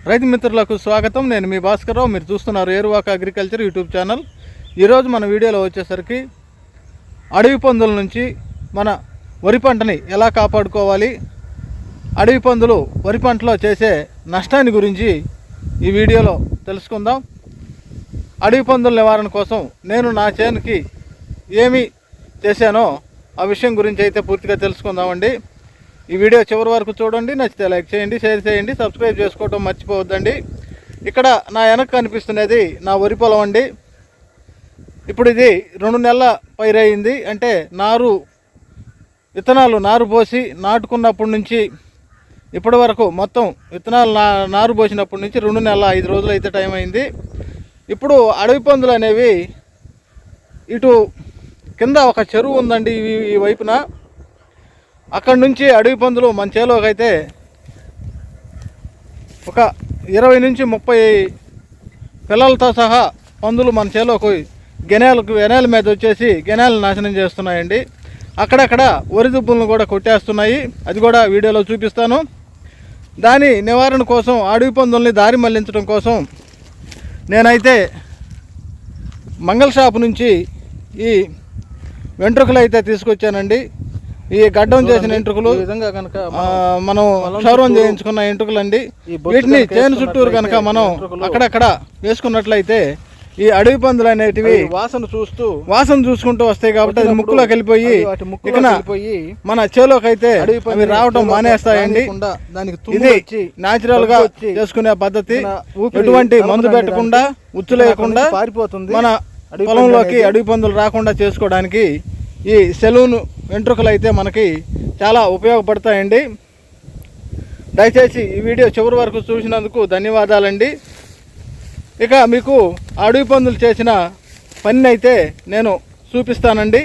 రైతు మిత్రులకు స్వాగతం. నేను మీ భాస్కర్రావు. మీరు చూస్తున్నారు ఏరువాక అగ్రికల్చర్ యూట్యూబ్ ఛానల్. ఈరోజు మన వీడియోలో వచ్చేసరికి అడవి పందుల నుంచి మన వరి పంటని ఎలా కాపాడుకోవాలి, అడవి పందులు వరి పంటలో చేసే నష్టాన్ని గురించి ఈ వీడియోలో తెలుసుకుందాం. అడవి పందుల నివారణ కోసం నేను నా చేనుకి ఏమి చేశానో ఆ విషయం గురించి అయితే పూర్తిగా తెలుసుకుందామండి. ఈ వీడియో చివరి వరకు చూడండి. నచ్చితే లైక్ చేయండి, షేర్ చేయండి, సబ్స్క్రైబ్ చేసుకోవడం మర్చిపోవద్దండి. ఇక్కడ నా వెనక కనిపిస్తున్నది నా వరి పొలం అండి. ఇప్పుడు ఇది 2 నెలల పైరయింది. అంటే విత్తనాలు నారు పోసి నాటుకున్నప్పటి నుంచి ఇప్పటి వరకు మొత్తం విత్తనాలు నారు పోసినప్పటి నుంచి 2 నెలల 5 రోజులు అయితే టైం అయింది. ఇప్పుడు అడవి పందులు అనేవి ఇటు కింద ఒక చెరువు ఉందండి ఈ వైపున. అక్కడి నుంచి అడవి పందులు మన చేలోకి అయితే ఒక 20 నుంచి 30 పిల్లలతో సహా పందులు మన చేలోకి గెనాల మీద వచ్చేసి గెనాలు నాశనం చేస్తున్నాయండి. అక్కడక్కడ వరి దుబ్బులను కూడా కొట్టేస్తున్నాయి. అది కూడా వీడియోలో చూపిస్తాను. దాని నివారణ కోసం అడవి పందుల్ని దారి మళ్లించడం కోసం నేనైతే మంగళ షాపు నుంచి ఈ వెంట్రుకలు అయితే తీసుకొచ్చానండి. ఈ గడ్డం చేసిన ఎంట్రుకలు విధంగా కనుక మనం క్షౌరం చేయించుకున్న ఎంట్రుకలు అండి. వీటిని చేను చుట్టూరు కనుక మనం అక్కడక్కడ వేసుకున్నట్లయితే ఈ అడవి పందులు అనేటివి వాసన చూసుకుంటూ వస్తాయి. కాబట్టి అది ముక్కులోకి వెళ్ళిపోయి ఇక మన చేలోకి అయితే అవి రావటం మానేస్తాయండి. ఇది న్యాచురల్ గా చేసుకునే పద్ధతి. ఎటువంటి మందు పెట్టకుండా ఉచ్చు లేకుండా మన పొలంలోకి అడవి పందులు రాకుండా చేసుకోవడానికి ఈ సెలూన్ వెంట్రుకలు అయితే మనకి చాలా ఉపయోగపడతాయండి. దయచేసి ఈ వీడియో చివరి వరకు చూసినందుకు ధన్యవాదాలండి. ఇక మీకు అడవి పందులు చేసిన పని అయితే నేను చూపిస్తానండి.